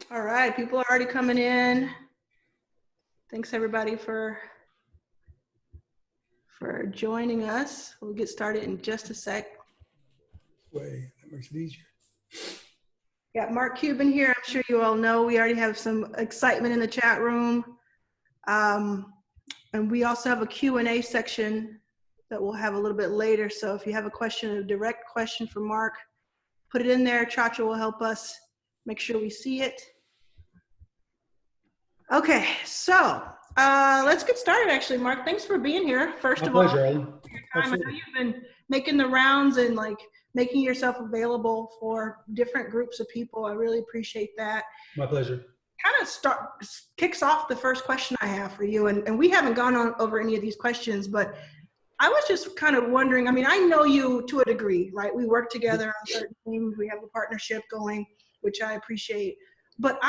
All right, people are already coming in. Thanks everybody for joining us. We'll get started in just a sec. Way that makes it easier. Got Mark Cuban here. I'm sure you all know we already have some excitement in the chat room. And we also have a Q&A section that we'll have a little bit later. So if you have a question, a direct question for Mark, put it in there. Chacha will help us make sure we see it. Okay, so let's get started actually, Mark. Thanks for being here, first of all. My pleasure, Arlan. I know you've been making the rounds and like making yourself available for different groups of people. I really appreciate that. My pleasure. Kind of kicks off the first question I have for you, and we haven't gone on over any of these questions, but I was just kind of wondering, I mean, I know you to a degree, right? We work together on certain things. We have a partnership going, which I appreciate. But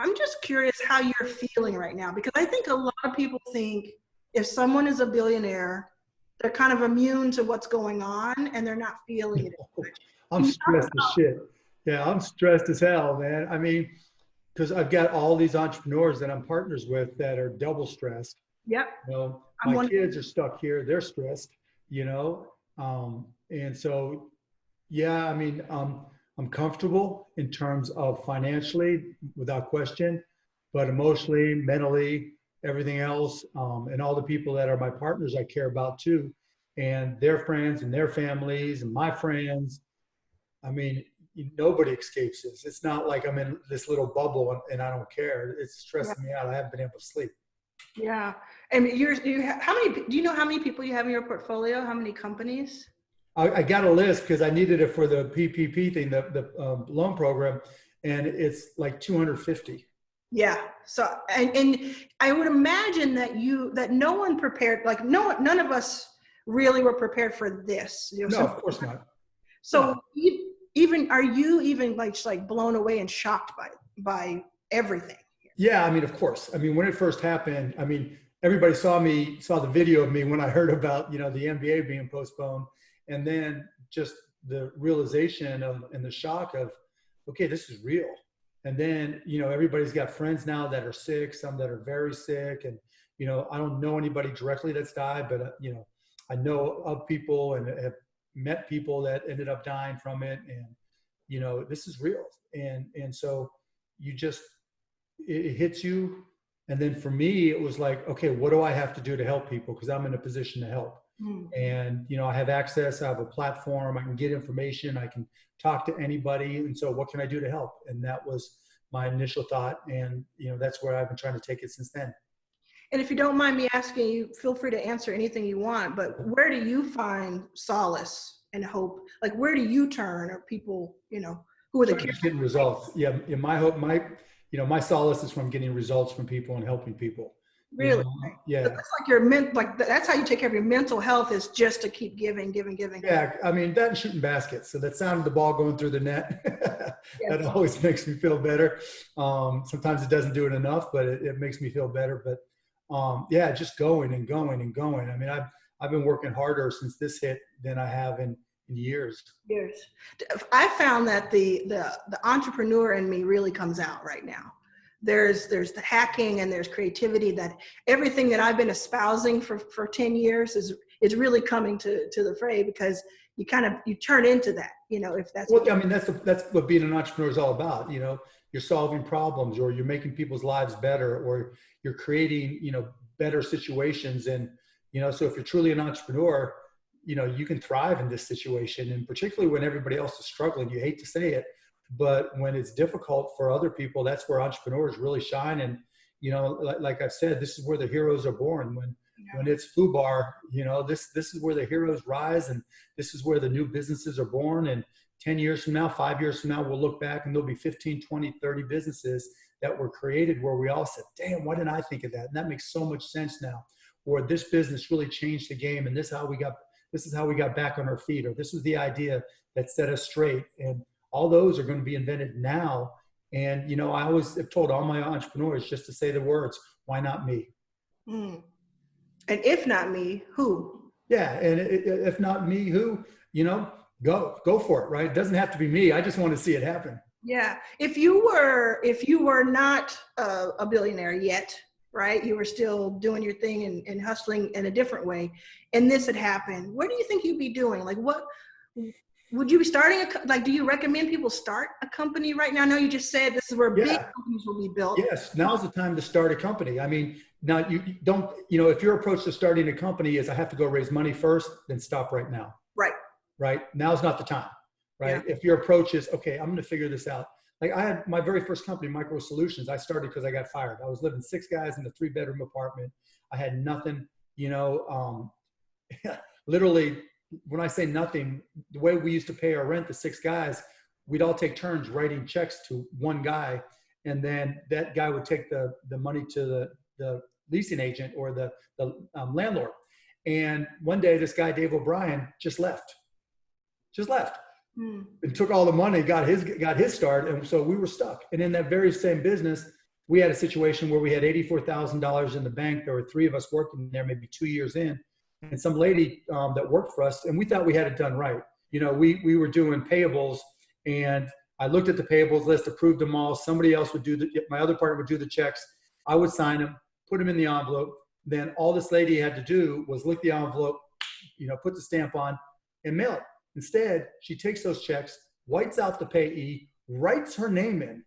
I'm just curious how you're feeling right now, because I think a lot of people think if someone is a billionaire, they're kind of immune to what's going on and they're not feeling it. I'm stressed as shit. Yeah, I'm stressed as hell, man. I mean, because I've got all these entrepreneurs that I'm partners with that are double stressed. Yep. You know, my kids are stuck here. They're stressed, you know. And so, yeah, I mean, I'm comfortable in terms of financially, without question, but emotionally, mentally, everything else, and all the people that are my partners I care about too, and their friends and their families and my friends. I mean, nobody escapes this. It's not like I'm in this little bubble and I don't care. It's stressing me out. I haven't been able to sleep. Yeah. And do you know how many people you have in your portfolio? How many companies? I got a list because I needed it for the PPP thing, the loan program, and it's like 250. Yeah. So, and I would imagine that no one prepared, like none of us really were prepared for this. You know, no, of course not. So no. Are you even like blown away and shocked by everything? Yeah. I mean, of course. I mean, when it first happened, I mean, everybody saw the video of me when I heard about, the NBA being postponed. And then just the realization and the shock of, okay, this is real. And then, everybody's got friends now that are sick, some that are very sick. And, I don't know anybody directly that's died, but, I know of people and have met people that ended up dying from it. And, this is real. And so it hits you. And then for me, it was like, okay, what do I have to do to help people? Because I'm in a position to help. And, I have access, I have a platform, I can get information, I can talk to anybody. And so what can I do to help? And that was my initial thought. And, that's where I've been trying to take it since then. And if you don't mind me asking you, feel free to answer anything you want, but where do you find solace and hope? Like, where do you turn, or people, who are the kids? Getting results. Yeah. My hope, my solace is from getting results from people and helping people. Really? Yeah. So that's like that's how you take care of your mental health, is just to keep giving. Yeah. I mean, that and shooting baskets. So that sound of the ball going through the net, that always makes me feel better. Sometimes it doesn't do it enough, but it makes me feel better. But yeah, just going and going and going. I mean, I've been working harder since this hit than I have in years. I found that the entrepreneur in me really comes out right now. There's the hacking and there's creativity, that everything that I've been espousing for 10 years is really coming to the fray, because you turn into that, if that's well, I mean, that's what being an entrepreneur is all about. You're solving problems, or you're making people's lives better, or you're creating, better situations. And, so if you're truly an entrepreneur, you can thrive in this situation. And particularly when everybody else is struggling, you hate to say it, but when it's difficult for other people, that's where entrepreneurs really shine. And, like I've said, this is where the heroes are born. When it's FUBAR, this is where the heroes rise, and this is where the new businesses are born. And 10 years from now, 5 years from now, we'll look back and there'll be 15, 20, 30 businesses that were created where we all said, damn, why didn't I think of that? And that makes so much sense now. Or this business really changed the game, and this is how we got back on our feet, or this was the idea that set us straight. And all those are going to be invented now. And, I always have told all my entrepreneurs just to say the words, why not me? And if not me, who? Yeah. And if not me, who, go for it, right? It doesn't have to be me. I just want to see it happen. Yeah. If you were not a billionaire yet, right? You were still doing your thing and hustling in a different way, and this had happened. What do you think you'd be doing? Like, what would you be starting? Like, do you recommend people start a company right now? I know you just said this is where big Yeah. companies will be built. Yes. Now's the time to start a company. I mean, now you don't, you know, if your approach to starting a company is I have to go raise money first, then stop right now. Right. Right? Now's not the time, right? Yeah. If your approach is, okay, I'm going to figure this out. Like I had my very first company, Micro Solutions. I started because I got fired. I was living 6 guys in a 3-bedroom apartment. I had nothing, you know, literally when I say nothing, the way we used to pay our rent, the 6 guys, we'd all take turns writing checks to one guy. And then that guy would take the money to the leasing agent or the landlord. And one day this guy, Dave O'Brien, just left. And took all the money, got his start. And so we were stuck. And in that very same business, we had a situation where we had $84,000 in the bank. There were 3 of us working there, maybe 2 years in. And some lady that worked for us, and we thought we had it done right. You know, we were doing payables, and I looked at the payables list, approved them all. Somebody else would my other partner would do the checks. I would sign them, put them in the envelope. Then all this lady had to do was lick the envelope, you know, put the stamp on and mail it. Instead, she takes those checks, whites out the payee, writes her name in,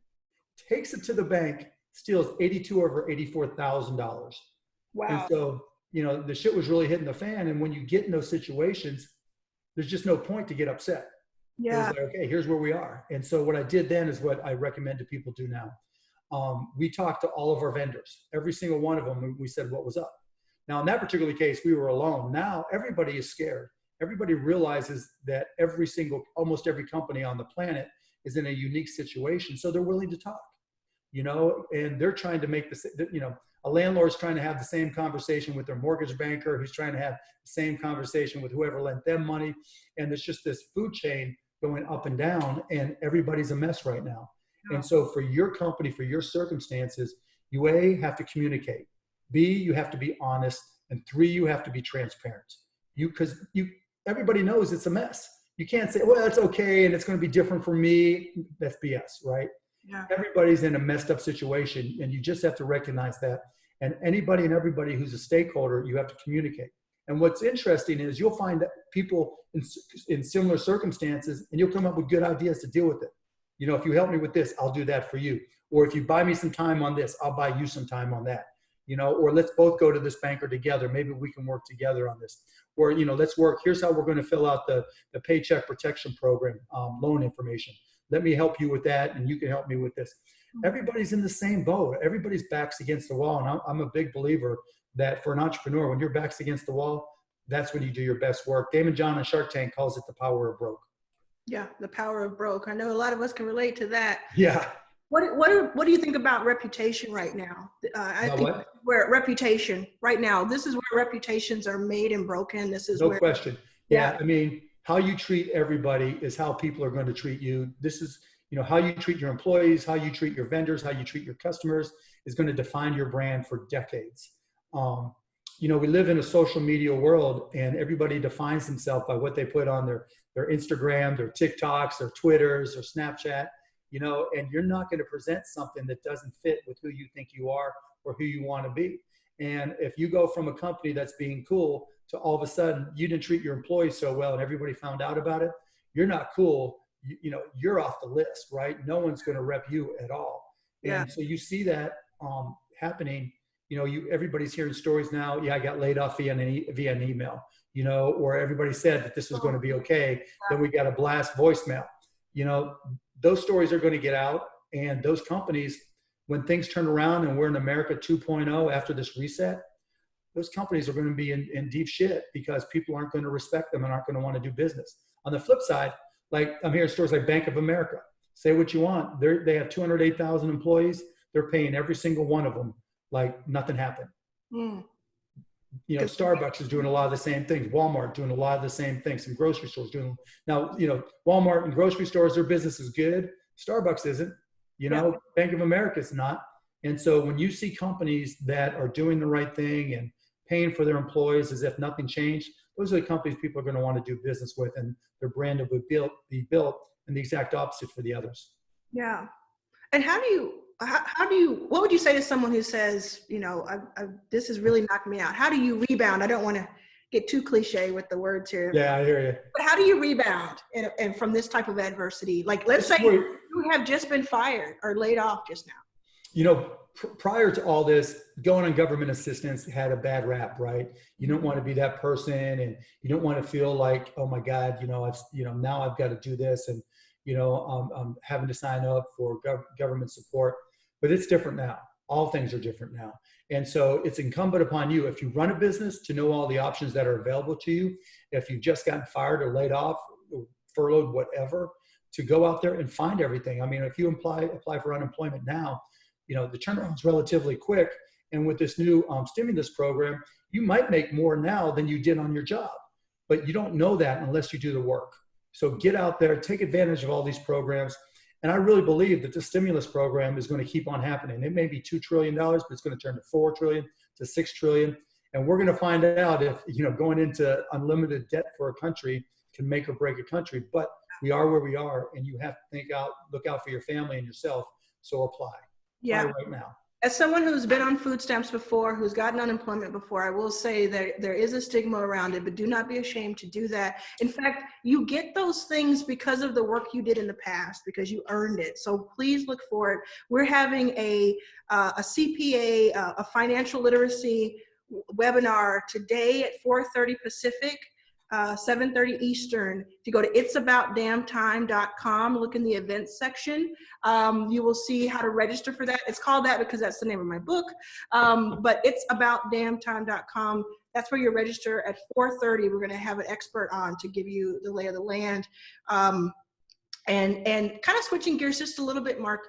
takes it to the bank, steals $82,000 of her $84,000. Wow. And so, you know, the shit was really hitting the fan. And when you get in those situations, there's just no point to get upset. Yeah. It was like, okay, here's where we are. And so what I did then is what I recommend to people do now. We talked to all of our vendors, every single one of them. We said what was up. Now, in that particular case, we were alone. Now everybody is scared. Everybody realizes that almost every company on the planet is in a unique situation. So they're willing to talk, you know, and they're trying to make this, you know, a landlord's trying to have the same conversation with their mortgage banker, who's trying to have the same conversation with whoever lent them money. And there's just this food chain going up and down, and everybody's a mess right now. Yeah. And so for your company, for your circumstances, you have to communicate. B, you have to be honest. And 3, you have to be transparent. Everybody knows it's a mess. You can't say, well, it's okay and it's going to be different for me. That's BS, right? Yeah. Everybody's in a messed up situation, and you just have to recognize that. And anybody and everybody who's a stakeholder, you have to communicate. And what's interesting is you'll find that people in similar circumstances, and you'll come up with good ideas to deal with it. You know, if you help me with this, I'll do that for you. Or if you buy me some time on this, I'll buy you some time on that. You know, or let's both go to this banker together. Maybe we can work together on this. Or, you know, let's work. Here's how we're going to fill out the Paycheck Protection Program loan information. Let me help you with that, and you can help me with this. Everybody's in the same boat. Everybody's back's against the wall. And I'm a big believer that for an entrepreneur, when your back's against the wall, that's when you do your best work. Damon John on Shark Tank calls it the power of broke. Yeah, the power of broke. I know a lot of us can relate to that. Yeah. What do you think about reputation right now? I think where reputation right now, this is where reputations are made and broken. This is no question. Yeah. I mean, how you treat everybody is how people are going to treat you. This is, you know, how you treat your employees, how you treat your vendors, how you treat your customers is going to define your brand for decades. You know, we live in a social media world, and everybody defines themselves by what they put on their Instagram, their TikToks, their Twitters, their Snapchat. You know, and you're not going to present something that doesn't fit with who you think you are or who you want to be. And if you go from a company that's being cool to all of a sudden you didn't treat your employees so well and everybody found out about it, you're not cool. You know, you're off the list, right? No one's going to rep you at all. Yeah. And so you see that happening. You know, everybody's hearing stories now. Yeah, I got laid off via an email, you know, or everybody said that this was going to be okay. Then we got a blast voicemail. You know, those stories are going to get out, and those companies, when things turn around and we're in America 2.0 after this reset, those companies are going to be in deep shit because people aren't going to respect them and aren't going to want to do business. On the flip side, like I'm hearing stories like Bank of America. Say what you want. They have 208,000 employees. They're paying every single one of them like nothing happened. You know, Starbucks is doing a lot of the same things. Walmart doing a lot of the same things. Some grocery stores doing. Now, you know, Walmart and grocery stores, their business is good. Starbucks isn't. You know, Bank of America is not. And so when you see companies that are doing the right thing and paying for their employees as if nothing changed, those are the companies people are going to want to do business with, and their brand will be built in the exact opposite for the others. Yeah. And what would you say to someone who says, this has really knocked me out? How do you rebound? I don't want to get too cliche with the words here, Yeah, I hear you. but how do you rebound and from this type of adversity? Like, let's say you have just been fired or laid off just now. Prior to all this, going on government assistance had a bad rap, right? You don't want to be that person, and you don't want to feel like, oh my God, now I've got to do this, and I'm having to sign up for government support. But it's different now. All things are different now, and so it's incumbent upon you, if you run a business, to know all the options that are available to you. If you've just gotten fired or laid off, or furloughed, whatever, to go out there and find everything. I mean, if you apply for unemployment now, the turnaround is relatively quick. And with this new stimulus program, you might make more now than you did on your job, but you don't know that unless you do the work. So get out there, take advantage of all these programs. And I really believe that the stimulus program is going to keep on happening. It may be $2 trillion, but it's going to turn to $4 trillion, to $6 trillion. And we're going to find out if, going into unlimited debt for a country can make or break a country. But we are where we are, and you have to look out for your family and yourself. So apply. Yeah. Right now. As someone who's been on food stamps before, who's gotten unemployment before, I will say that there is a stigma around it, but do not be ashamed to do that. In fact, you get those things because of the work you did in the past, because you earned it. So please look for it. We're having a CPA, a financial literacy webinar today at 4:30 Pacific. 7:30 Eastern. If you go to itsaboutdamntime.com, look in the events section, you will see how to register for that. It's called that because that's the name of my book, but itsaboutdamntime.com. That's where you register. At 4:30, we're going to have an expert on to give you the lay of the land. And kind of switching gears just a little bit, Mark,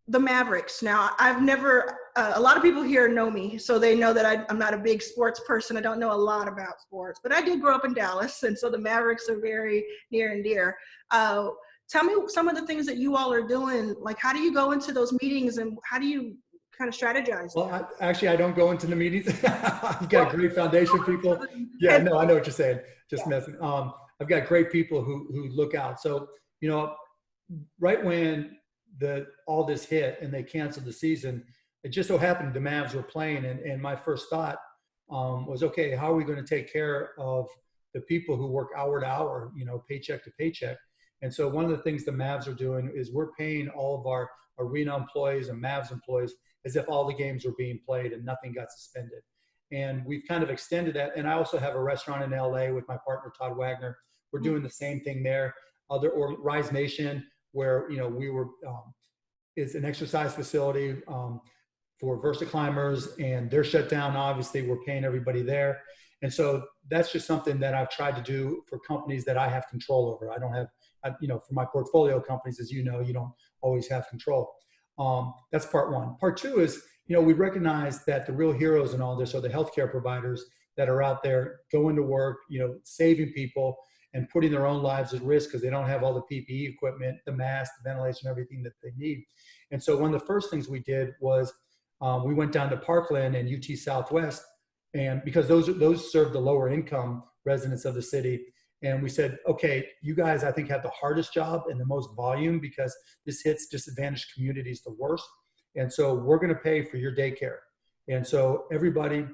the Mavericks. Now, I've never, a lot of people here know me, so they know that I'm not a big sports person. I don't know a lot about sports, but I did grow up in Dallas, and so the Mavericks are very near and dear. Tell me some of the things that you all are doing. Like, how do you go into those meetings, and how do you kind of strategize? Well, I don't go into the meetings. I've got great foundation people. Yeah, no, I know what you're saying. Just messing. I've got great people who look out. So, right when all this hit and they canceled the season, it just so happened the Mavs were playing, and my first thought was, okay, how are we going to take care of the people who work hour to hour, paycheck to paycheck? And so one of the things the Mavs are doing is we're paying all of our arena employees and Mavs employees as if all the games were being played and nothing got suspended. And we've kind of extended that. And I also have a restaurant in LA with my partner, Todd Wagner. We're doing the same thing there. Rise Nation, where, we were, is an exercise facility for Versa climbers, and they're shut down. Obviously, we're paying everybody there. And so that's just something that I've tried to do for companies that I have control over. I don't have, for my portfolio companies, as you know, you don't always have control. That's part one. Part two is, we recognize that the real heroes in all this are the healthcare providers that are out there going to work, saving people and putting their own lives at risk because they don't have all the PPE equipment, the masks, the ventilation, everything that they need. And so one of the first things we did was we went down to Parkland and UT Southwest, and because those serve the lower income residents of the city. And we said, okay, you guys, I think, have the hardest job and the most volume because this hits disadvantaged communities the worst. And so we're going to pay for your daycare. And so everybody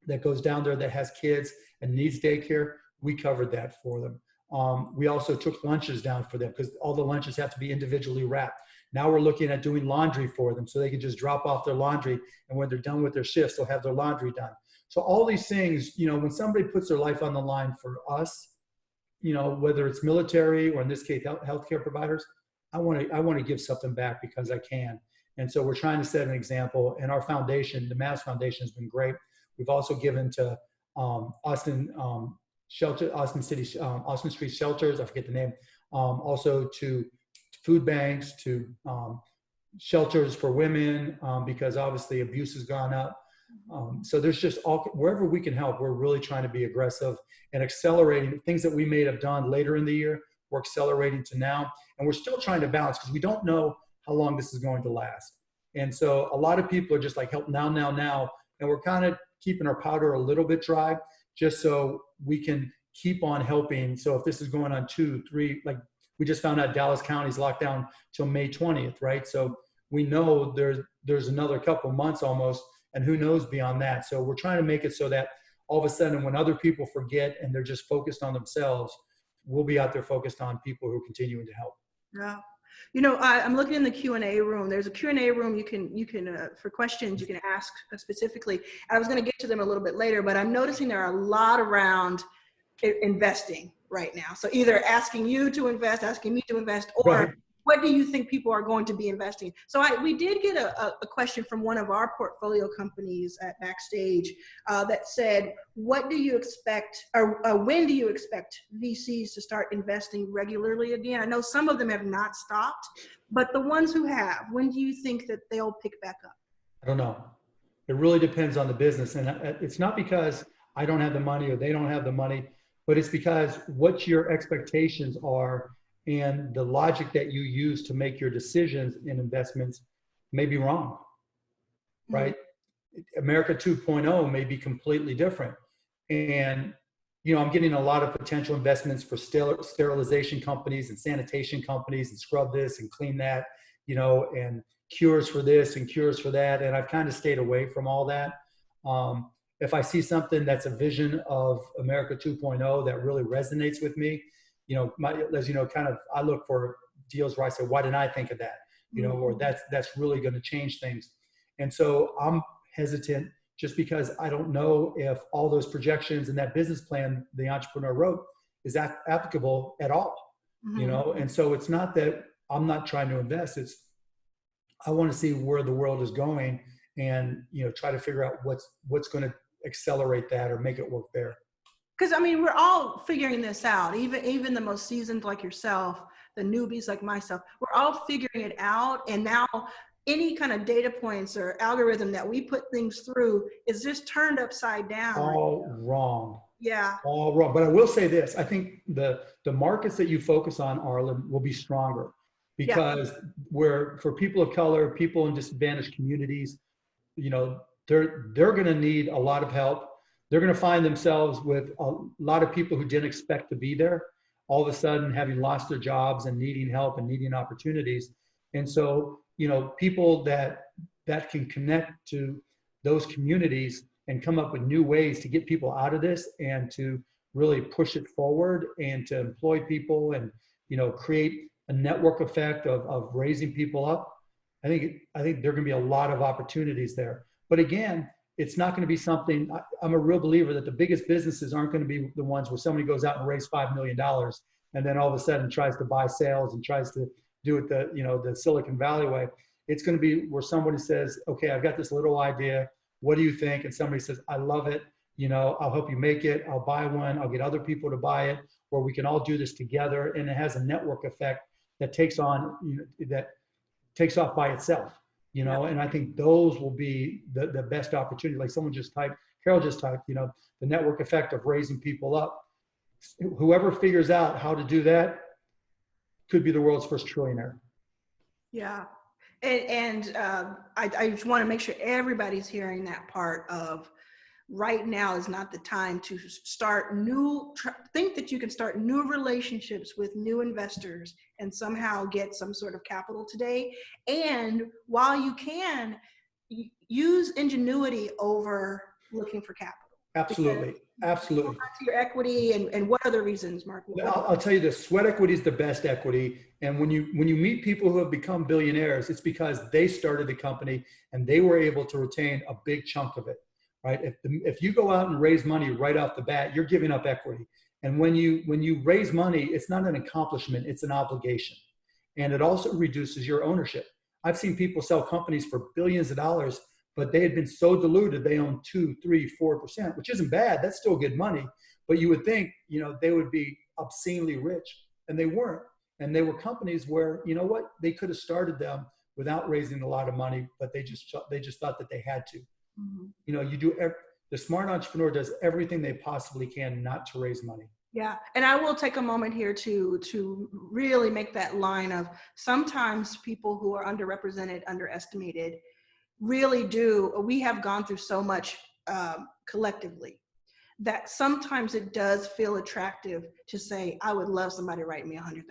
that goes down there that has kids and needs daycare, we covered that for them. We also took lunches down for them because all the lunches have to be individually wrapped. Now we're looking at doing laundry for them so they can just drop off their laundry, and when they're done with their shifts, they'll have their laundry done. So all these things, when somebody puts their life on the line for us, whether it's military or in this case, healthcare providers, I want to give something back because I can. And so we're trying to set an example, and our foundation, the Mavs Foundation, has been great. We've also given to Austin Street Shelters, I forget the name, also to food banks, to shelters for women, because obviously abuse has gone up. So there's just wherever we can help, we're really trying to be aggressive and accelerating things that we may have done later in the year. We're accelerating to now, and we're still trying to balance because we don't know how long this is going to last. And so a lot of people are just like, help now, and we're kind of keeping our powder a little bit dry just so we can keep on helping. So if this is going on 2, 3, like we just found out Dallas County's locked down till May 20th, right? So we know there's another couple months almost, and who knows beyond that. So we're trying to make it so that all of a sudden when other people forget and they're just focused on themselves, we'll be out there focused on people who are continuing to help. Yeah. You know, I'm looking in the Q&A room. There's a Q&A room you can for questions you can ask specifically. I was going to get to them a little bit later, but I'm noticing there are a lot around investing right now. So either asking you to invest, asking me to invest, or Right. what do you think people are going to be investing? So we did get a question from one of our portfolio companies at Backstage that said, what do you expect, or when do you expect VCs to start investing regularly again? I know some of them have not stopped, but the ones who have, when do you think that they'll pick back up? I don't know. It really depends on the business. And it's not because I don't have the money or they don't have the money, but it's because what your expectations are and the logic that you use to make your decisions in investments may be wrong, right? America 2.0 may be completely different. And, you know, I'm getting a lot of potential investments for sterilization companies and sanitation companies and scrub this and clean that, you know, and cures for this and cures for that. And I've kind of stayed away from all that. If I see something that's a vision of America 2.0 that really resonates with me, you know, as you know, kind of, I look for deals where I say, why didn't I think of that? You know, or that's really going to change things. And so I'm hesitant just because I don't know if all those projections and that business plan the entrepreneur wrote is applicable at all, you know? And so it's not that I'm not trying to invest. It's, I want to see where the world is going and, you know, try to figure out what's going to accelerate that or make it work there. Because I mean, we're all figuring this out. Even the most seasoned like yourself, the newbies like myself, we're all figuring it out. And now any kind of data points or algorithm that we put things through is just turned upside down. All wrong. Yeah. All wrong. But I will say this, I think the markets that you focus on, Arlan, will be stronger because for people of color, people in disadvantaged communities, you know, they're going to need a lot of help. They're going to find themselves with a lot of people who didn't expect to be there, all of a sudden having lost their jobs and needing help and needing opportunities. And so, you know, people that can connect to those communities and come up with new ways to get people out of this and to really push it forward and to employ people and, you know, create a network effect of raising people up. I think there are going to be a lot of opportunities there. But again, it's not going to be something, I'm a real believer that the biggest businesses aren't going to be the ones where somebody goes out and raises $5 million and then all of a sudden tries to buy sales and tries to do it the Silicon Valley way. It's going to be where somebody says, okay, I've got this little idea. What do you think? And somebody says, I love it. You know, I'll help you make it. I'll buy one. I'll get other people to buy it, or we can all do this together. And it has a network effect that takes on, you know, that takes off by itself. You know, and I think those will be the best opportunity. Like Carol just typed, you know, the network effect of raising people up. Whoever figures out how to do that could be the world's first trillionaire. Yeah. And I just want to make sure everybody's hearing that part of right now is not the time to start think that you can start new relationships with new investors and somehow get some sort of capital today. And while you can, use ingenuity over looking for capital. Absolutely. Absolutely. To your equity and what other reasons, Mark? I'll tell you this, sweat equity is the best equity. And when you meet people who have become billionaires, it's because they started the company and they were able to retain a big chunk of it. Right? If you go out and raise money right off the bat, you're giving up equity. And when you raise money, it's not an accomplishment, it's an obligation. And it also reduces your ownership. I've seen people sell companies for billions of dollars, but they had been so diluted, they own 2, 3, 4%, which isn't bad. That's still good money. But you would think, you know, they would be obscenely rich, and they weren't. And they were companies where, you know what, they could have started them without raising a lot of money, but they just thought that they had to. You know, the smart entrepreneur does everything they possibly can not to raise money. Yeah. And I will take a moment here to really make that line of sometimes people who are underrepresented, underestimated, really do. We have gone through so much collectively that sometimes it does feel attractive to say, I would love somebody to write me $100,000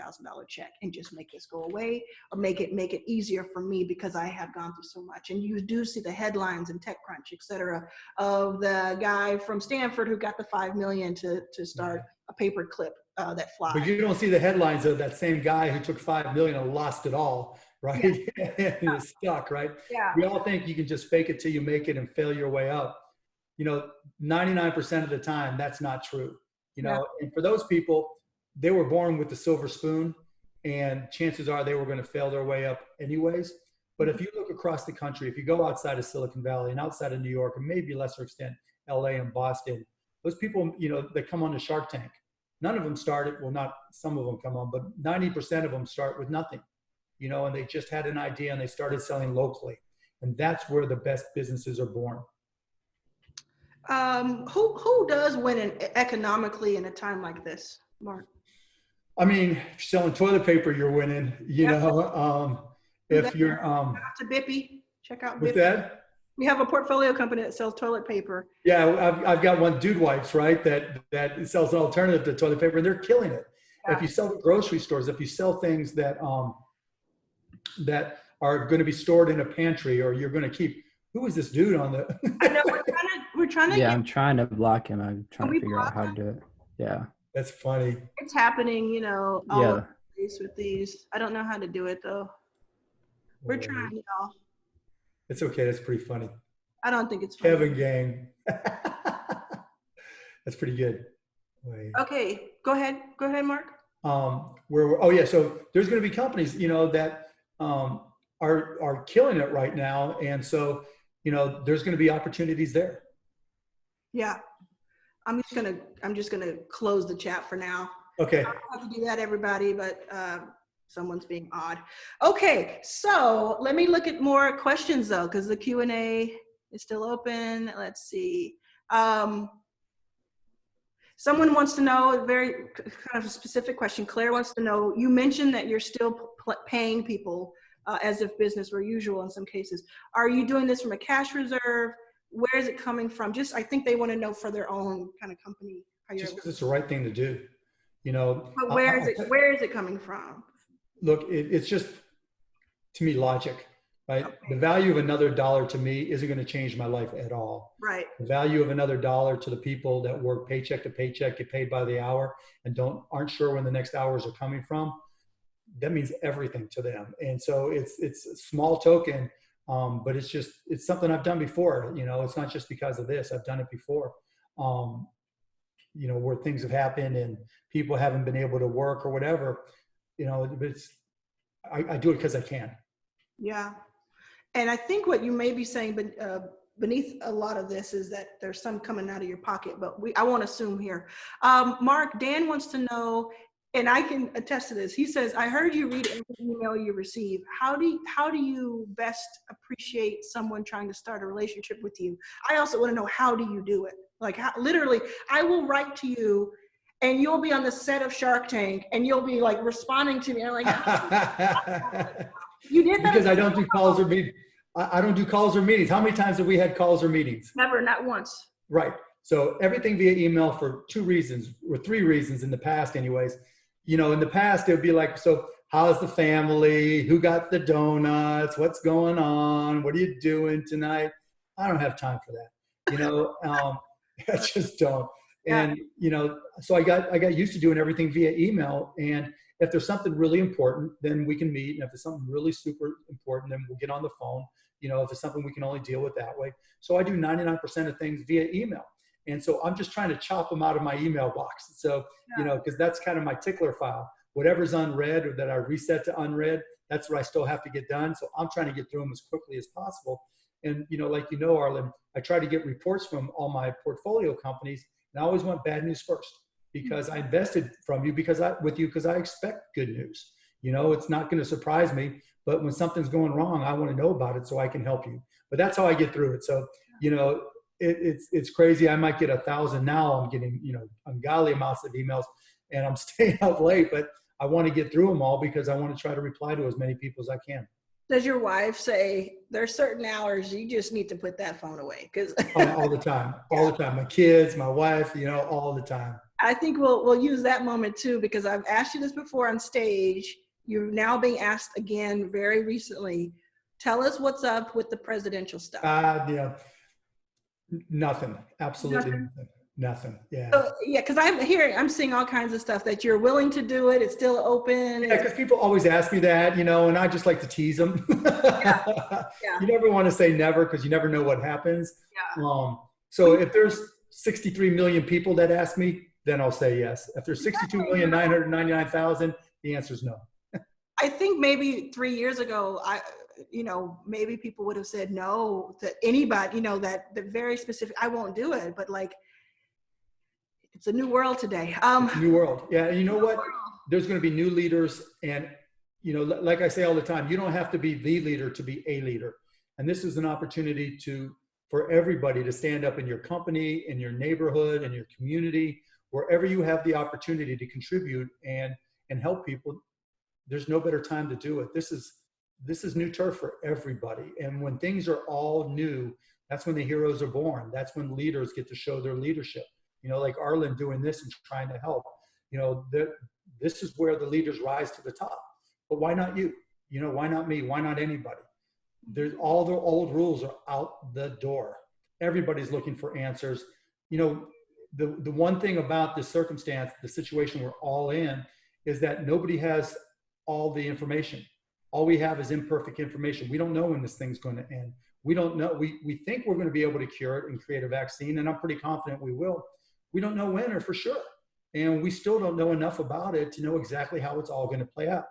check and just make this go away, or make it easier for me because I have gone through so much. And you do see the headlines in TechCrunch, et cetera, of the guy from Stanford who got the $5 million to start a paperclip that flies. But you don't see the headlines of that same guy who took $5 million and lost it all, right? Yeah. And is stuck, right? Yeah. We all think you can just fake it till you make it and fail your way up. 99% of the time, that's not true. And for those people, they were born with the silver spoon, and chances are they were going to fail their way up anyways. But if you look across the country, if you go outside of Silicon Valley and outside of New York, and maybe a lesser extent, LA and Boston, those people, that come on the Shark Tank, none of them started, well, not some of them come on, but 90% of them start with nothing, and they just had an idea and they started selling locally. And that's where the best businesses are born. Who does win economically in a time like this, Mark? I mean, selling toilet paper, you're winning. If you're to Bippy, check out what's Bippy. that? We have a portfolio company that sells toilet paper. Yeah, I've got one, Dude Wipes, right? That sells an alternative to toilet paper, and they're killing it. Yeah. If you sell at grocery stores, if you sell things that that are going to be stored in a pantry, or you're going to keep. Who is this dude on the? I know we're trying to. Yeah, I'm trying to block him. I'm trying to figure out how to do it. Yeah. That's funny. It's happening, all over the place with these. I don't know how to do it though. We're trying, y'all. It's okay. That's pretty funny. I don't think it's funny. Kevin gang. That's pretty good. Wait. Okay, go ahead, Mark. So there's going to be companies, that are killing it right now, and so there's going to be opportunities there. Yeah, I'm just gonna close the chat for now. Okay. I don't have to do that, everybody, but someone's being odd. Okay, so let me look at more questions though, because the Q&A is still open. Let's see. Someone wants to know a very kind of a specific question. Claire wants to know, you mentioned that you're still paying people as if business were usual in some cases. Are you doing this from a cash reserve? Where is it coming from? I think they want to know for their own kind of company. Just because it's the right thing to do, But where is it coming from? Look, it's just, to me, logic, right? Okay. The value of another dollar to me isn't going to change my life at all. Right. The value of another dollar to the people that work paycheck to paycheck, get paid by the hour, and aren't sure when the next hours are coming from, that means everything to them. And so it's a small token, but it's something I've done before. It's not just because of this. I've done it before. Where things have happened and people haven't been able to work or whatever. But I do it because I can. Yeah. And I think what you may be saying, but beneath a lot of this is that there's some coming out of your pocket, but I won't assume here. Mark, Dan wants to know, and I can attest to this. He says, I heard you read every email you receive. How do you best appreciate someone trying to start a relationship with you? I also want to know, how do you do it? Like, literally, I will write to you and you'll be on the set of Shark Tank and you'll be like responding to me. I'm like, you did that? Because I don't do calls or meetings. I don't do calls or meetings. How many times have we had calls or meetings? Never, not once. Right. So everything via email for 2 reasons, or 3 reasons in the past anyways. In the past, it would be like, so how's the family? Who got the donuts? What's going on? What are you doing tonight? I don't have time for that. I just don't. And, so I got used to doing everything via email. And if there's something really important, then we can meet. And if there's something really super important, then we'll get on the phone. If it's something we can only deal with that way. So I do 99% of things via email. And so I'm just trying to chop them out of my email box. So, because that's kind of my tickler file. Whatever's unread or that I reset to unread, that's what I still have to get done. So I'm trying to get through them as quickly as possible. And, Arlan, I try to get reports from all my portfolio companies. And I always want bad news first, because I invested with you because I expect good news. It's not going to surprise me, but when something's going wrong, I want to know about it so I can help you. But that's how I get through it. So, it's crazy. I might get 1,000 now. I'm getting, ungodly amounts of emails, and I'm staying up late, but I want to get through them all because I want to try to reply to as many people as I can. Does your wife say there's certain hours you just need to put that phone away? Because all the time, all the time. My kids, my wife, all the time. I think we'll use that moment too, because I've asked you this before on stage. You're now being asked again very recently. Tell us what's up with the presidential stuff. Nothing. Absolutely nothing. Yeah. So, yeah, because I'm seeing all kinds of stuff that you're willing to do it. It's still open. Yeah, because people always ask me that, and I just like to tease them. Yeah. You never want to say never because you never know what happens. Yeah. So if there's 63 million people that ask me, then I'll say yes. If there's 62,999,000, the answer is no. I think maybe 3 years ago, maybe people would have said no to anybody, that the very specific, I won't do it, but like, it's a new world today. It's a new world. Yeah. And you know what? There's going to be new leaders. And, like I say all the time, you don't have to be the leader to be a leader. And this is an opportunity for everybody to stand up in your company, in your neighborhood, in your community, wherever you have the opportunity to contribute and help people. There's no better time to do it. This is new turf for everybody. And when things are all new, that's when the heroes are born. That's when leaders get to show their leadership. Like Arlan doing this and trying to help. This is where the leaders rise to the top. But why not you? Why not me? Why not anybody? There's all the old rules are out the door. Everybody's looking for answers. The one thing about this circumstance, the situation we're all in, is that nobody has all the information. All we have is imperfect information. We don't know when this thing's going to end. We don't know. We think we're going to be able to cure it and create a vaccine, and I'm pretty confident we will. We don't know when or for sure. And we still don't know enough about it to know exactly how it's all going to play out.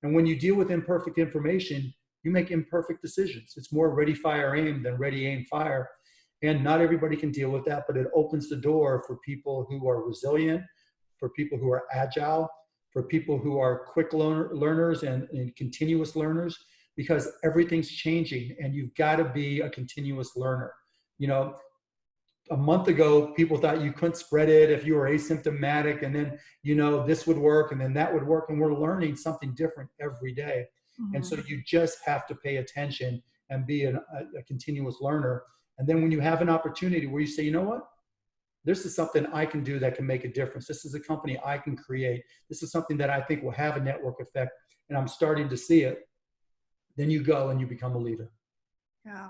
And when you deal with imperfect information, you make imperfect decisions. It's more ready, fire, aim than ready, aim, fire. And not everybody can deal with that, but it opens the door for people who are resilient, for people who are agile, for people who are quick learners and continuous learners, because everything's changing and you've got to be a continuous learner. A month ago, people thought you couldn't spread it if you were asymptomatic, and then, this would work and then that would work. And we're learning something different every day. Mm-hmm. And so you just have to pay attention and be a continuous learner. And then when you have an opportunity where you say, you know what, this is something I can do that can make a difference. This is a company I can create. This is something that I think will have a network effect, and I'm starting to see it. Then you go and you become a leader. Yeah.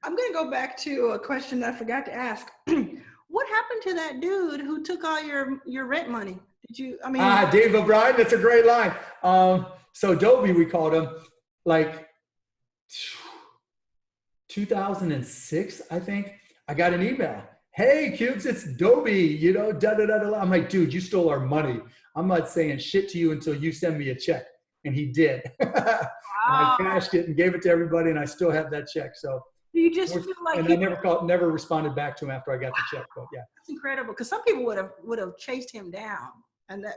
I'm going to go back to a question that I forgot to ask. What happened to that dude who took all your rent money? Dave O'Brien, that's a great line. So Dobby, we called him, like 2006, I think. I got an email. Hey, Cubes, it's Dobby, I'm like, dude, you stole our money. I'm not saying shit to you until you send me a check. And he did. Wow. And I cashed it and gave it to everybody, and I still have that check. So you just feel like, and I never responded back to him after I got the check. But yeah, that's incredible, because some people would have chased him down, and that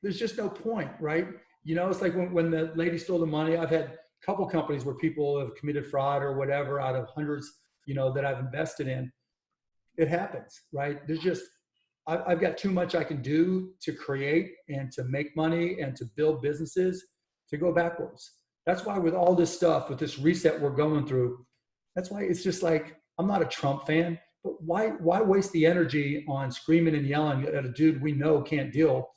there's just no point, right? It's like when the lady stole the money. I've had a couple companies where people have committed fraud or whatever out of hundreds, that I've invested in. It happens, right? I've got too much I can do to create and to make money and to build businesses to go backwards. That's why with all this stuff, with this reset we're going through, that's why it's just like, I'm not a Trump fan, but why waste the energy on screaming and yelling at a dude we know can't deal?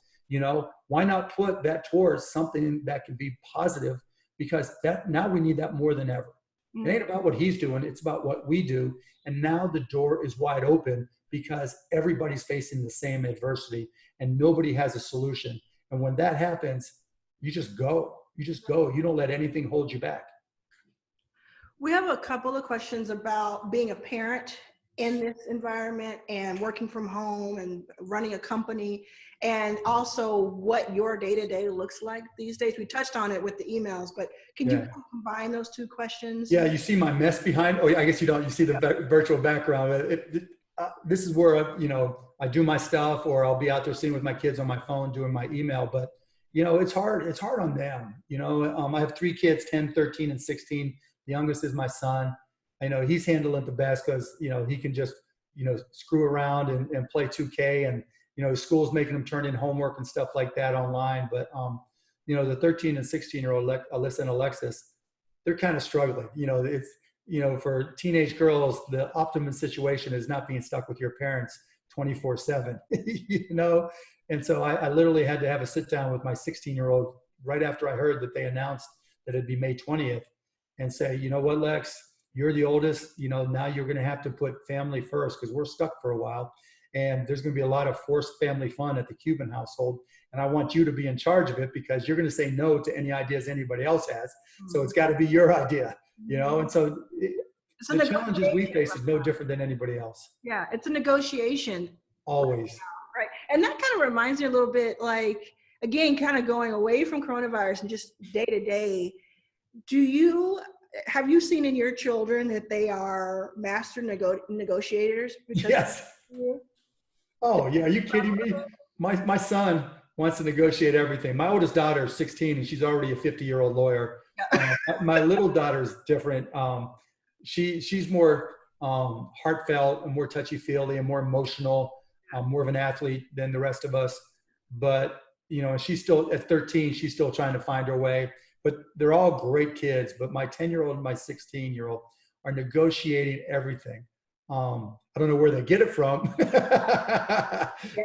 Why not put that towards something that can be positive? Because now we need that more than ever. It ain't about what he's doing. It's about what we do. And now the door is wide open because everybody's facing the same adversity and nobody has a solution. And when that happens, you just go. You just go. You don't let anything hold you back. We have a couple of questions about being a parent in this environment and working from home and running a company, and also what your day-to-day looks like these days. We touched on it with the emails, but can you combine those two questions? Yeah, you see my mess behind. Oh, I guess you don't. You see the virtual background. This is where I do my stuff, or I'll be out there sitting with my kids on my phone doing my email. But it's hard. It's hard on them. I have 3 kids, 10, 13, and 16. The youngest is my son. I know he's handling it the best because, he can just, screw around and play 2K, and, school's making him turn in homework and stuff like that online. But, the 13 and 16-year-old Alyssa and Alexis, they're kind of struggling. It's, for teenage girls, the optimum situation is not being stuck with your parents 24/7, And so I literally had to have a sit down with my 16-year-old right after I heard that they announced that it'd be May 20th and say, you know what, Lex, you're the oldest, now you're going to have to put family first because we're stuck for a while. And there's going to be a lot of forced family fun at the Cuban household. And I want you to be in charge of it because you're going to say no to any ideas anybody else has. So it's got to be your idea, And so the challenges we face is no different than anybody else. Yeah, it's a negotiation. Always. Right. And that kind of reminds me a little bit, like, again, kind of going away from coronavirus and just day to day. Have you seen in your children that they are master negotiators? Yes. Oh, yeah. Are you kidding me? My son wants to negotiate everything. My oldest daughter is 16 and she's already a 50-year-old lawyer. My little daughter's different. She's more heartfelt and more touchy-feely and more emotional, more of an athlete than the rest of us. But, she's still at 13, she's still trying to find her way. But they're all great kids. But my 10-year-old and my 16-year-old are negotiating everything. I don't know where they get it from,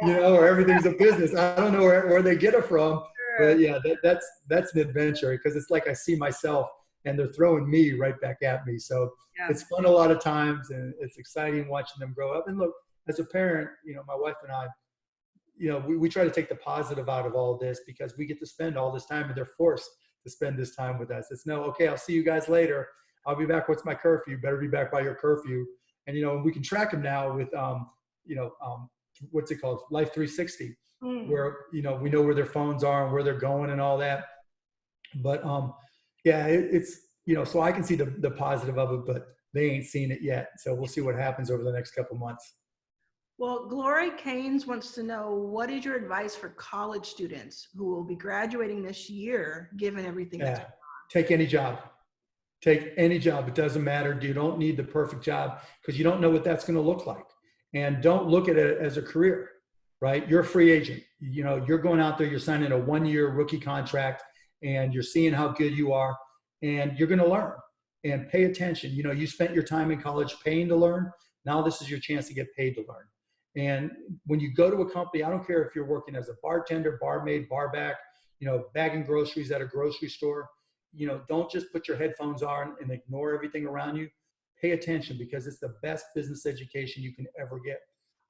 or everything's a business. I don't know where they get it from. But yeah, that's an adventure because it's like I see myself and they're throwing me right back at me. So it's fun a lot of times and it's exciting watching them grow up. And look, as a parent, my wife and I, we try to take the positive out of all of this because we get to spend all this time and they're forced to spend this time with us. It's okay, I'll see you guys later. I'll be back. What's my curfew? Better be back by your curfew. And, we can track them now with, what's it called? Life 360, where, we know where their phones are and where they're going and all that. But, it's, so I can see the positive of it, but they ain't seen it yet. So we'll see what happens over the next couple months. Well, Glory Keynes wants to know, what is your advice for college students who will be graduating this year, given everything that's going on? Take any job. Take any job. It doesn't matter. You don't need the perfect job because you don't know what that's going to look like. And don't look at it as a career, right? You're a free agent. You're going out there, you're signing a 1-year rookie contract and you're seeing how good you are and you're going to learn and pay attention. You spent your time in college paying to learn. Now this is your chance to get paid to learn. And when you go to a company, I don't care if you're working as a bartender, barmaid, barback, bagging groceries at a grocery store, don't just put your headphones on and ignore everything around you. Pay attention because it's the best business education you can ever get.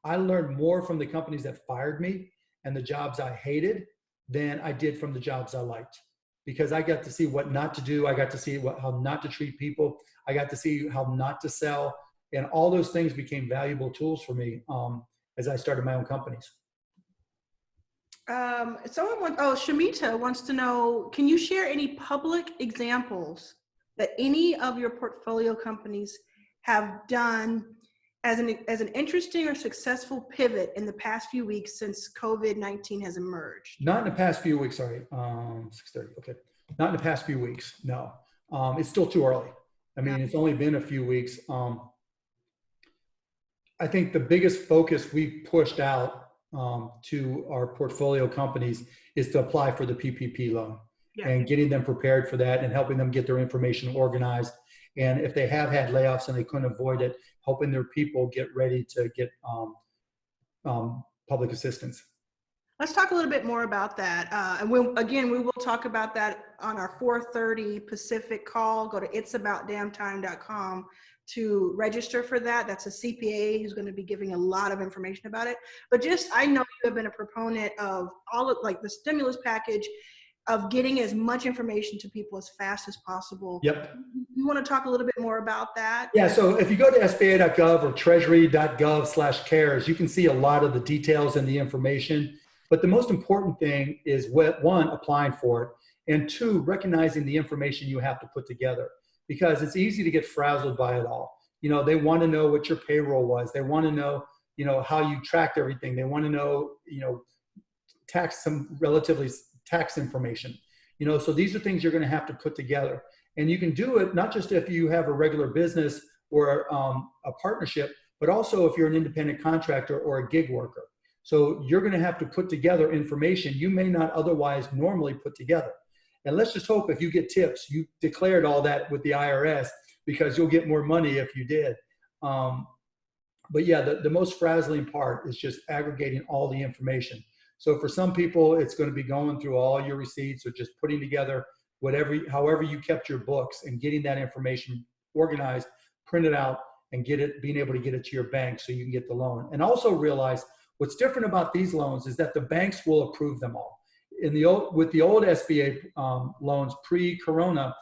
I learned more from the companies that fired me and the jobs I hated than I did from the jobs I liked because I got to see what not to do. I got to see how not to treat people. I got to see how not to sell. And all those things became valuable tools for me as I started my own companies. Shamita wants to know, can you share any public examples that any of your portfolio companies have done as an interesting or successful pivot in the past few weeks since COVID-19 has emerged? Not in the past few weeks, sorry. 6:30, okay. Not in the past few weeks, no. It's still too early. It's only been a few weeks. I think the biggest focus we pushed out to our portfolio companies is to apply for the PPP loan and getting them prepared for that and helping them get their information organized. And if they have had layoffs and they couldn't avoid it, helping their people get ready to get public assistance. Let's talk a little bit more about that. And we will talk about that on our 4:30 Pacific call. Go to itsaboutdamntime.com to register for that. That's a CPA who's going to be giving a lot of information about it. But I know you have been a proponent of all of the stimulus package, of getting as much information to people as fast as possible. Yep. You want to talk a little bit more about that? Yeah, so if you go to SBA.gov or treasury.gov/cares, you can see a lot of the details and the information. But the most important thing is one, applying for it, and two, recognizing the information you have to put together. Because it's easy to get frazzled by it all. They want to know what your payroll was. They want to know, how you tracked everything. They want to know, some relatively tax information. So these are things you're going to have to put together. And you can do it not just if you have a regular business or a partnership, but also if you're an independent contractor or a gig worker. So you're going to have to put together information you may not otherwise normally put together. And let's just hope if you get tips, you declared all that with the IRS, because you'll get more money if you did. But yeah, the most frazzling part is just aggregating all the information. So for some people, it's going to be going through all your receipts or just putting together however you kept your books and getting that information organized, printed out, and being able to get it to your bank so you can get the loan. And also realize what's different about these loans is that the banks will approve them all. With the old SBA loans pre-corona,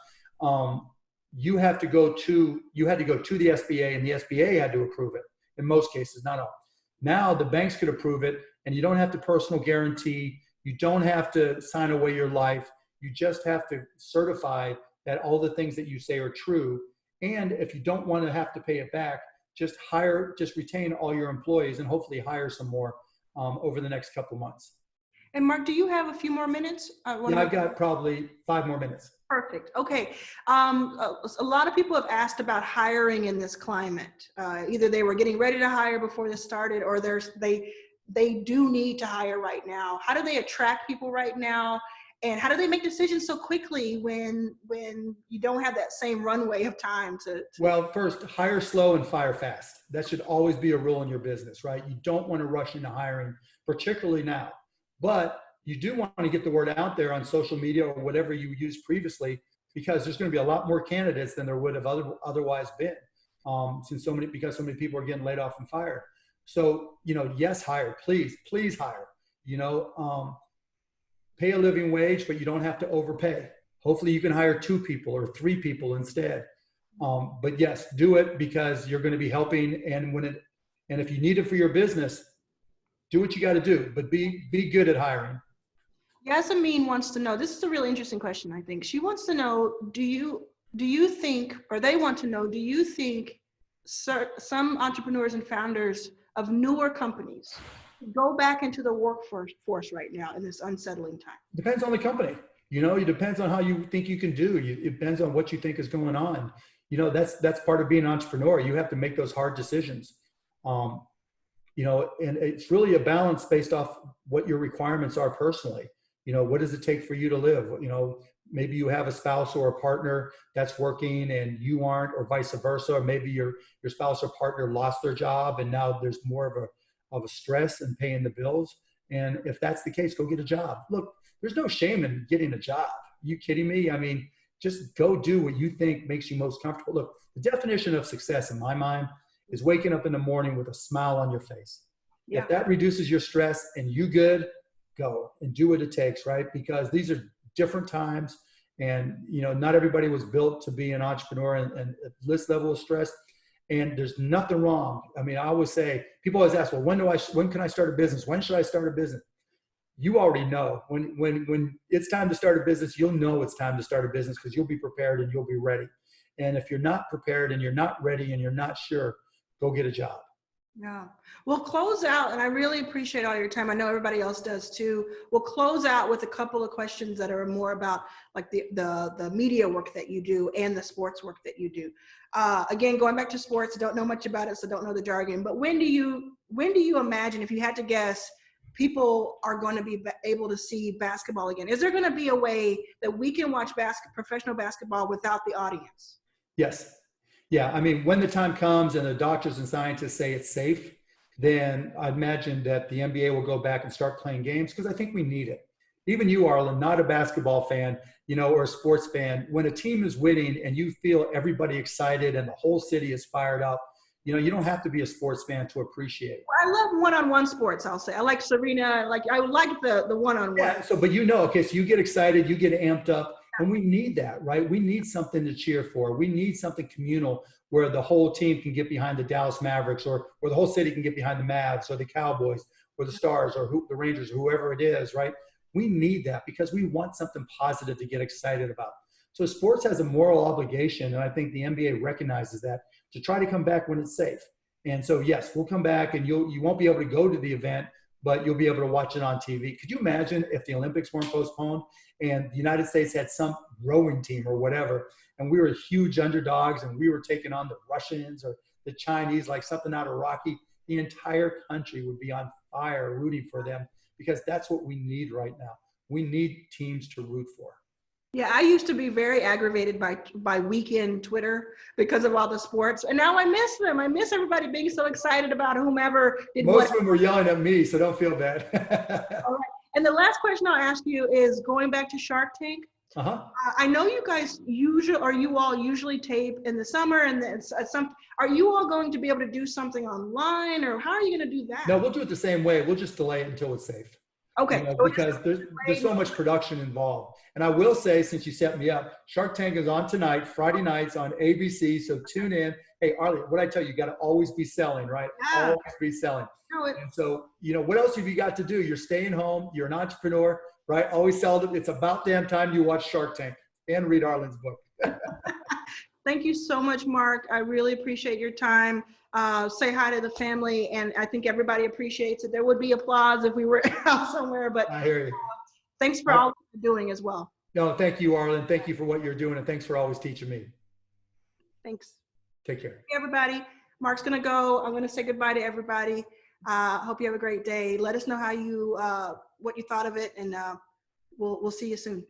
you had to go to the SBA, and the SBA had to approve it in most cases, not all. Now the banks could approve it, and you don't have to personal guarantee. You don't have to sign away your life. You just have to certify that all the things that you say are true. And if you don't want to have to pay it back, just retain all your employees and hopefully hire some more over the next couple months. And Mark, do you have a few more minutes? Yeah, I've got probably 5 more minutes. Perfect. Okay. A lot of people have asked about hiring in this climate. Either they were getting ready to hire before this started, or they do need to hire right now. How do they attract people right now? And how do they make decisions so quickly when you don't have that same runway of time to... Well, first, hire slow and fire fast. That should always be a rule in your business, right? You don't want to rush into hiring, particularly now. But you do want to get the word out there on social media or whatever you used previously, because there's going to be a lot more candidates than there would have otherwise been, because so many people are getting laid off and fired. So, yes, hire, please hire. Pay a living wage, but you don't have to overpay. Hopefully you can hire 2 people or 3 people instead. But yes, do it, because you're going to be helping. And if you need it for your business, do what you got to do, but be good at hiring. Yasmin wants to know, this is a really interesting question, I think. She wants to know, do you think, or they want to know, do you think some entrepreneurs and founders of newer companies go back into the workforce right now in this unsettling time? Depends on the company. It depends on how you think you can do. It depends on what you think is going on. That's part of being an entrepreneur. You have to make those hard decisions. And it's really a balance based off what your requirements are personally. What does it take for you to live? Maybe you have a spouse or a partner that's working and you aren't, or vice versa. Or maybe your spouse or partner lost their job and now there's more of a stress in paying the bills. And if that's the case, go get a job. Look, there's no shame in getting a job. Are you kidding me? I mean, just go do what you think makes you most comfortable. Look, the definition of success in my mind is waking up in the morning with a smile on your face. Yeah. If that reduces your stress and you good, go and do what it takes, right? Because these are different times, and not everybody was built to be an entrepreneur and at this level of stress. And there's nothing wrong. I mean, I always say, people always ask, well, when can I start a business? When should I start a business? You already know when it's time to start a business, you'll know it's time to start a business, because you'll be prepared and you'll be ready. And if you're not prepared and you're not ready and you're not sure, go get a job. Yeah. We'll close out, and I really appreciate all your time. I know everybody else does too. We'll close out with a couple of questions that are more about like the media work that you do and the sports work that you do. Again, going back to sports, don't know much about it, so don't know the jargon, but when do you imagine, if you had to guess, people are going to be able to see basketball again? Is there going to be a way that we can watch professional basketball without the audience? Yes. Yeah, I mean, when the time comes and the doctors and scientists say it's safe, then I imagine that the NBA will go back and start playing games, because I think we need it. Even you, Arlan, not a basketball fan, or a sports fan, when a team is winning and you feel everybody excited and the whole city is fired up, you don't have to be a sports fan to appreciate it. I love one-on-one sports, I'll say. I like Serena, I like the one-on-one. Yeah, so you get excited, you get amped up. And we need that, right? We need something to cheer for. We need something communal where the whole team can get behind the Dallas Mavericks, or the whole city can get behind the Mavs or the Cowboys or the Stars or the Rangers, or whoever it is, right? We need that because we want something positive to get excited about. So sports has a moral obligation, and I think the NBA recognizes that, to try to come back when it's safe. And so, yes, we'll come back, and you won't be able to go to the event, but you'll be able to watch it on TV. Could you imagine if the Olympics weren't postponed and the United States had some rowing team or whatever, and we were huge underdogs and we were taking on the Russians or the Chinese, like something out of Rocky? The entire country would be on fire rooting for them, because that's what we need right now. We need teams to root for. Yeah, I used to be very aggravated by weekend Twitter because of all the sports, and now I miss them. I miss everybody being so excited about whomever did what. Most of them were yelling at me, so don't feel bad. All right. And the last question I'll ask you is going back to Shark Tank. Uh-huh. I know you guys you all usually tape in the summer, and then are you all going to be able to do something online, or how are you going to do that? No, we'll do it the same way. We'll just delay it until it's safe. Okay. You know, because there's so much production involved. And I will say, since you set me up, Shark Tank is on tonight, Friday nights on ABC. So tune in. Hey, Arlan, what I tell you, you got to always be selling, right? Yeah. Always be selling. And so, you know, what else have you got to do? You're staying home. You're an entrepreneur, right? Always sell them. It's about damn time you watch Shark Tank and read Arlan's book. Thank you so much, Mark. I really appreciate your time. Say hi to the family, and I think everybody appreciates it. There would be applause if we were out somewhere, but I hear you. Thanks for all you're doing as well. No, thank you, Arlan. Thank you for what you're doing, and thanks for always teaching me. Thanks. Take care. Hey, everybody. Mark's going to go. I'm going to say goodbye to everybody. Hope you have a great day. Let us know how you, what you thought of it, and we'll see you soon.